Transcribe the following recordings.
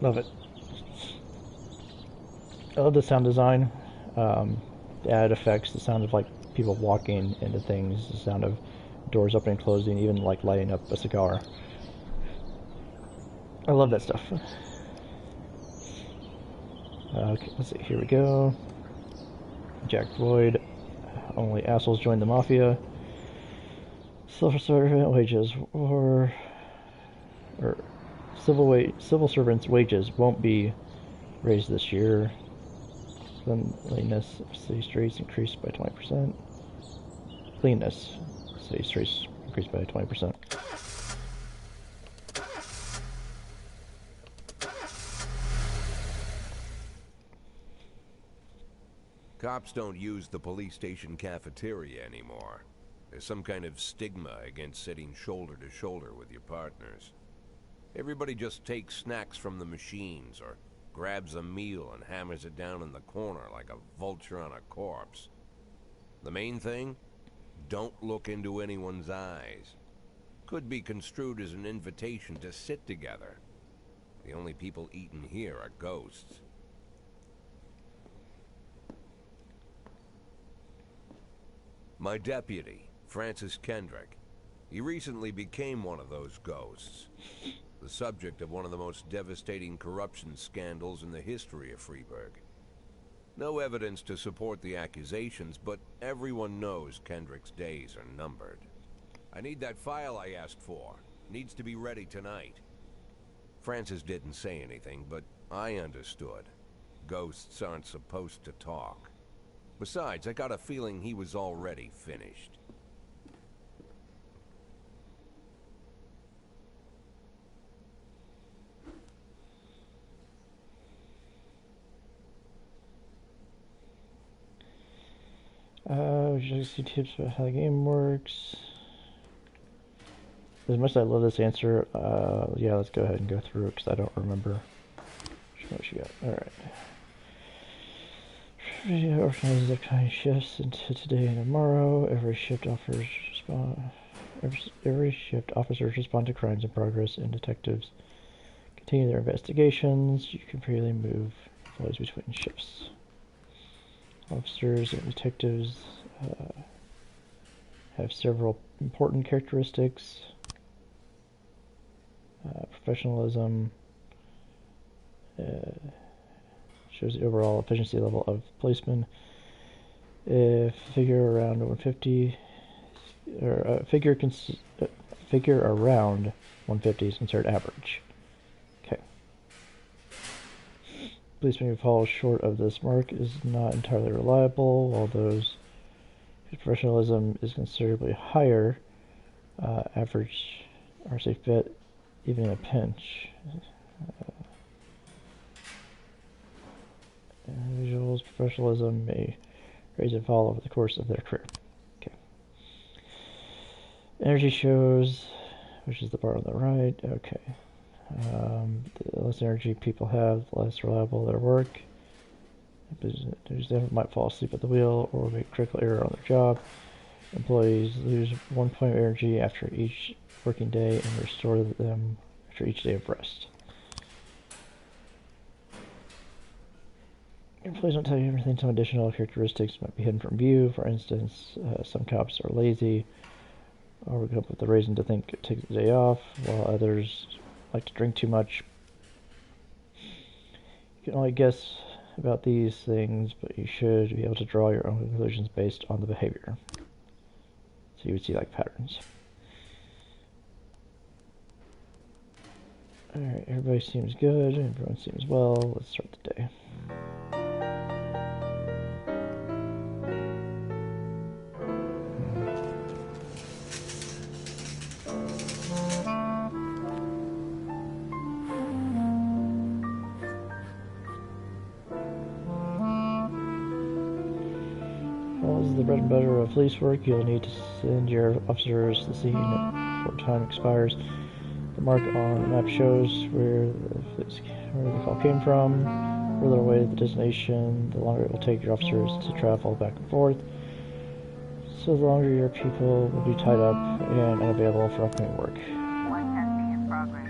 Love it. I love the sound design. The added effects, the sound of like people walking into things, the sound of doors opening and closing, even like lighting up a cigar. I love that stuff. Okay, let's see. Here we go. Jack Floyd. Only assholes join the mafia. Civil servant wages or civil servants' wages won't be raised this year. Cleanliness of city streets increased by 20%. Cleanness of city streets increased by 20%. Cops don't use the police station cafeteria anymore. There's some kind of stigma against sitting shoulder to shoulder with your partners. Everybody just takes snacks from the machines or grabs a meal and hammers it down in the corner like a vulture on a corpse. The main thing? Don't look into anyone's eyes. Could be construed as an invitation to sit together. The only people eating here are ghosts. My deputy, Francis Kendrick. He recently became one of those ghosts. The subject of one of the most devastating corruption scandals in the history of Freeburg. No evidence to support the accusations, but everyone knows Kendrick's days are numbered. I need that file I asked for. Needs to be ready tonight. Francis didn't say anything, but I understood. Ghosts aren't supposed to talk. Besides, I got a feeling he was already finished. Would you like to see tips about how the game works? As much as I love this answer, yeah, let's go ahead and go through it because I don't remember what you got. Alright. Organizes upcoming shifts into today and tomorrow. Every shift officers respond to crimes in progress, and detectives continue their investigations. You can freely move employees between shifts. Officers and detectives have several important characteristics. Professionalism shows the overall efficiency level of policemen. If figure around 150, or figure around 150 is considered average. Okay. Policeman who falls short of this mark is not entirely reliable, while those whose professionalism is considerably higher, average, are safe bet even in a pinch. Individuals' professionalism may rise and fall over the course of their career. Okay. Energy shows, which is the bar on the right. Okay. The less energy people have, the less reliable their work. Employees might fall asleep at the wheel or make critical error on their job. Employees lose 1 point of energy after each working day and restore them after each day of rest. Employees don't tell you everything. Some additional characteristics might be hidden from view. For instance, some cops are lazy or would come up with a reason to think it takes the day off, while others like to drink too much. You can only guess about these things, but you should be able to draw your own conclusions based on the behavior. So you would see like patterns. Alright, everybody seems good, everyone seems well. Let's start the day. The bread and butter of police work. You'll need to send your officers to the scene before time expires. The mark on the map shows where the call came from. The further away the destination, the longer it will take your officers to travel back and forth. So the longer your people will be tied up and unavailable for upcoming work. One testing in progress.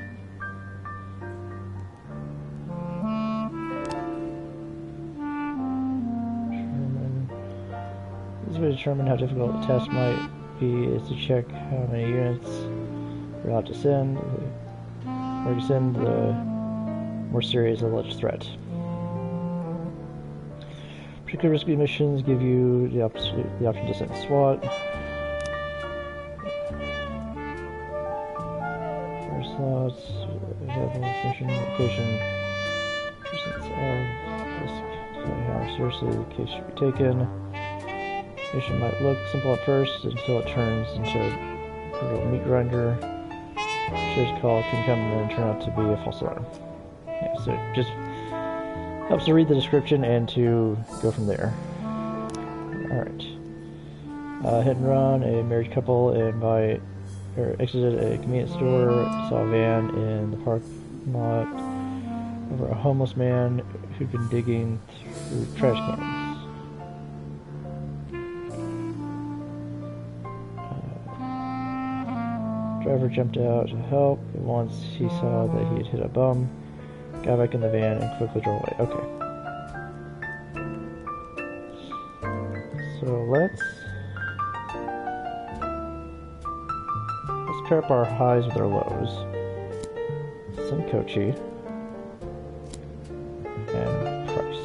easiest way to determine how difficult the task might be is to check how many units you're allowed to send. The more you send, the more serious the alleged threat. Particularly risky missions give you the option to send SWAT. First slots, mission location, how seriously the case should be taken. Mission might look simple at first until it turns into a brutal meat grinder. Sheriff's call can come and turn out to be a false alarm. Yeah, so it just helps to read the description and to go from there. Alright. Hit and run, a married couple exited a convenience store, saw a van in the parking lot over a homeless man who'd been digging through trash cans. Driver jumped out to help, but once he saw that he had hit a bum, got back in the van and quickly drove away. Okay. So let's pair up our highs with our lows. Some Kochi and Price.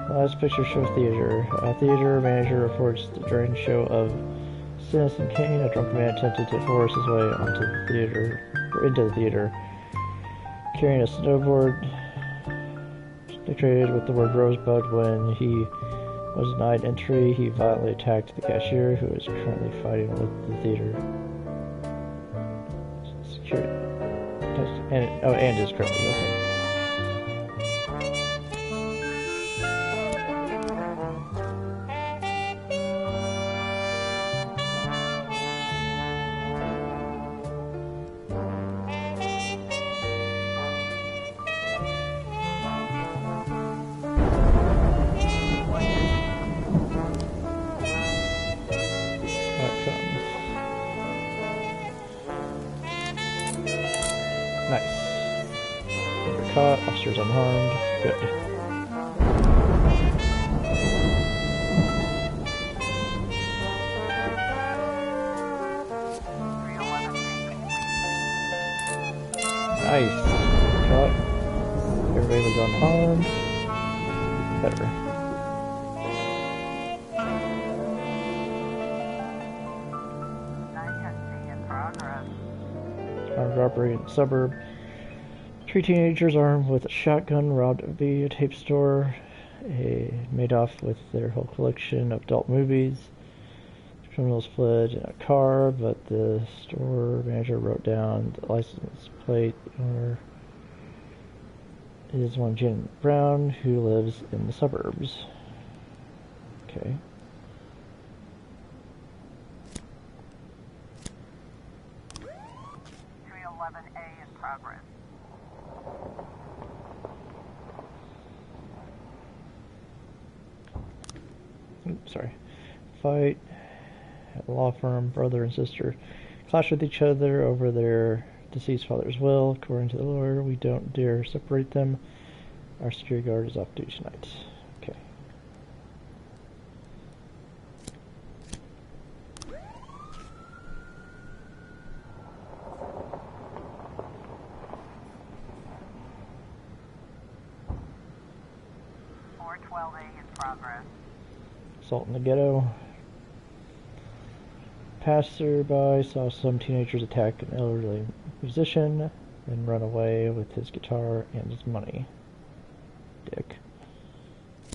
Last picture shows theater. A theater manager reports that during the show of Citizen Kane, a drunken man attempted to force his way into the theater, carrying a snowboard decorated with the word Rosebud. When he was denied entry, he violently attacked the cashier, who is currently fighting with the theater security. And is currently with him. Nice. We're caught. Officers unharmed. Good. Nice. Caught. Everybody was unharmed. Better. Armed robbery in the suburb. 3 teenagers armed with a shotgun robbed a videotape store. Made off with their whole collection of adult movies. The criminals fled in a car, but the store manager wrote down the license plate. The owner is one Jen Brown, who lives in the suburbs. Okay. Oops, sorry. Fight at the law firm. Brother and sister clash with each other over their deceased father's will. According to the lawyer, we don't dare separate them. Our security guard is off duty tonight. Okay. Assault in the ghetto. Passerby saw some teenagers attack an elderly musician and run away with his guitar and his money. Dick.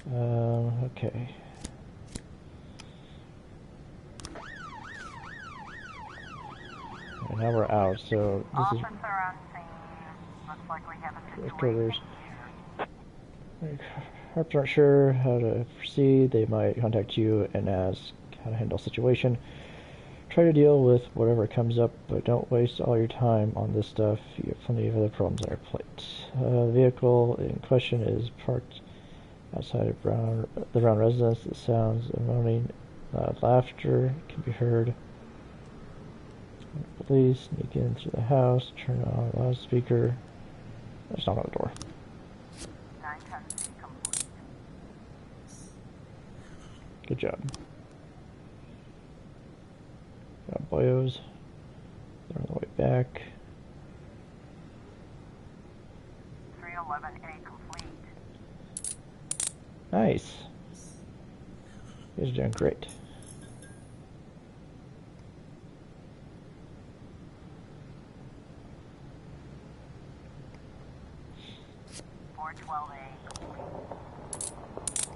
Okay. And now we're out, so this is... Headquarters. Cops aren't sure how to proceed. They might contact you and ask how to handle the situation. Try to deal with whatever comes up, but don't waste all your time on this stuff. You have plenty of other problems on your plate. The vehicle in question is parked outside of the Brown residence. The sounds of moaning, laughter can be heard Police sneak into the house, turn on the loudspeaker. Let's knock on the door. 910C complete. Good job. Got boyos. They're on the way back. 311A complete. Nice. You guys are doing great.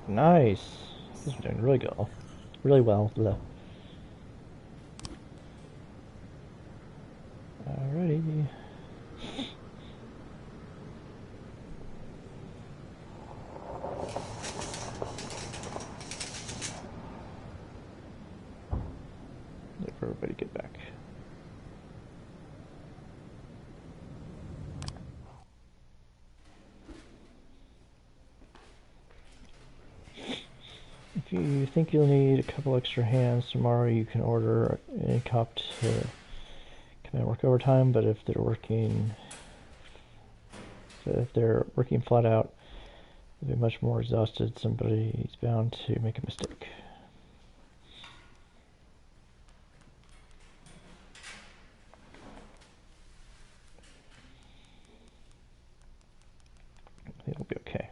Nice. You guys are doing really good. Really well. Alrighty. Wait for everybody to get back. If you think you'll need a couple extra hands tomorrow, you can order any cop to come and work overtime, but if they're working flat out, they'll be much more exhausted. Somebody's bound to make a mistake. It'll be okay.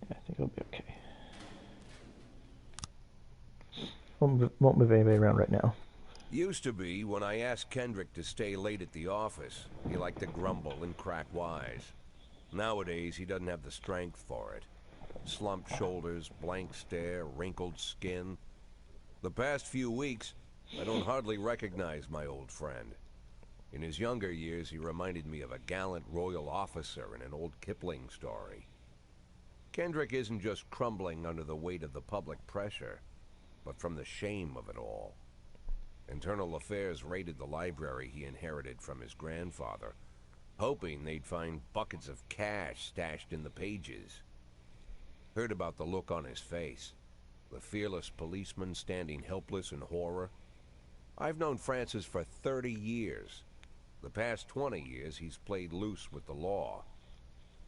I think it'll be okay. Won't move anybody around right now. Used to be when I asked Kendrick to stay late at the office, he liked to grumble and crack wise. Nowadays, he doesn't have the strength for it. Slumped shoulders, blank stare, wrinkled skin. The past few weeks, I don't hardly recognize my old friend. In his younger years, he reminded me of a gallant royal officer in an old Kipling story. Kendrick isn't just crumbling under the weight of the public pressure, but from the shame of it all. Internal Affairs raided the library he inherited from his grandfather, hoping they'd find buckets of cash stashed in the pages. Heard about the look on his face, the fearless policeman standing helpless in horror. I've known Francis for 30 years. The past 20 years, he's played loose with the law.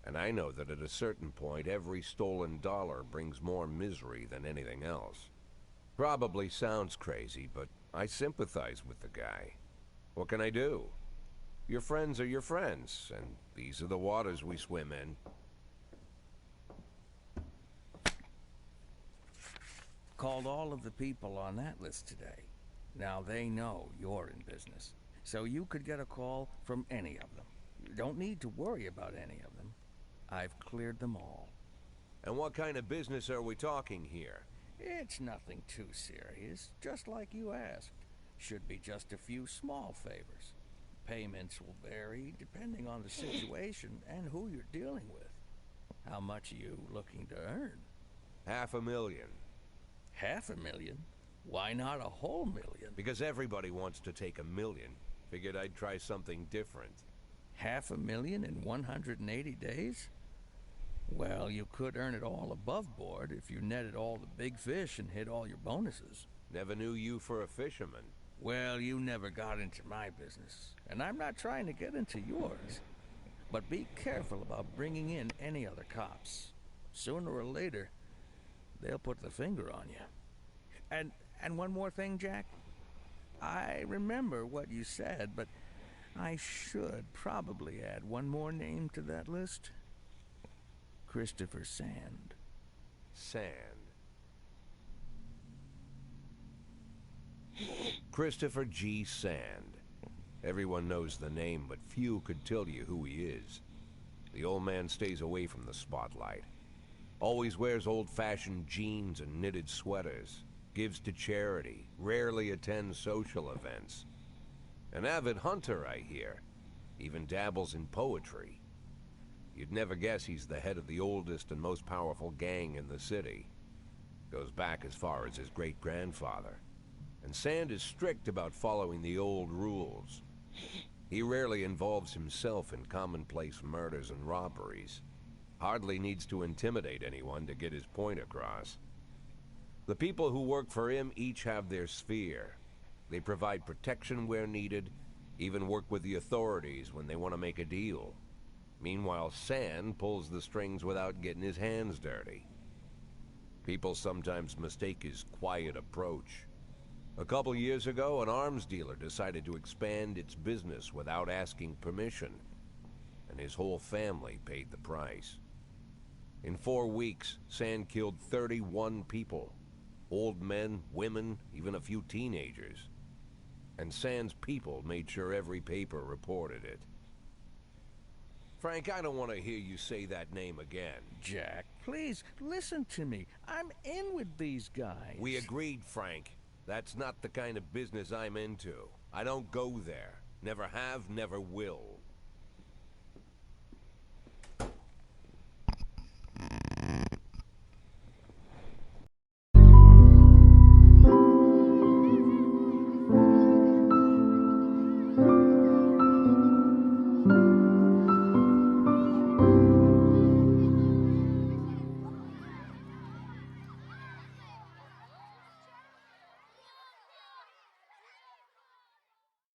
And I know that at a certain point, every stolen dollar brings more misery than anything else. Probably sounds crazy, but I sympathize with the guy. What can I do? Your friends are your friends, and these are the waters we swim in. Called all of the people on that list today. Now they know you're in business, so you could get a call from any of them. You don't need to worry about any of them. I've cleared them all. And what kind of business are we talking here? It's nothing too serious, just like you asked. Should be just a few small favors. Payments will vary depending on the situation and who you're dealing with. How much are you looking to earn? $500,000. $500,000? Why not a whole million? Because everybody wants to take $1 million. Figured I'd try something different. $500,000 in 180 days? Well, you could earn it all above board if you netted all the big fish and hit all your bonuses. Never knew you for a fisherman. Well, you never got into my business, and I'm not trying to get into yours. But be careful about bringing in any other cops. Sooner or later, they'll put the finger on you. And one more thing, Jack. I remember what you said, but I should probably add one more name to that list. Christopher Sand. Sand. Christopher G. Sand. Everyone knows the name, but few could tell you who he is. The old man stays away from the spotlight. Always wears old-fashioned jeans and knitted sweaters. Gives to charity. Rarely attends social events. An avid hunter, I hear. Even dabbles in poetry. You'd never guess he's the head of the oldest and most powerful gang in the city. Goes back as far as his great-grandfather. And Sand is strict about following the old rules. He rarely involves himself in commonplace murders and robberies. Hardly needs to intimidate anyone to get his point across. The people who work for him each have their sphere. They provide protection where needed, even work with the authorities when they want to make a deal. Meanwhile, Sand pulls the strings without getting his hands dirty. People sometimes mistake his quiet approach. A couple years ago, an arms dealer decided to expand its business without asking permission, and his whole family paid the price. In 4 weeks, Sand killed 31 people. Old men, women, even a few teenagers. And Sand's people made sure every paper reported it. Frank, I don't want to hear you say that name again. Jack, please, listen to me. I'm in with these guys. We agreed, Frank. That's not the kind of business I'm into. I don't go there. Never have, never will.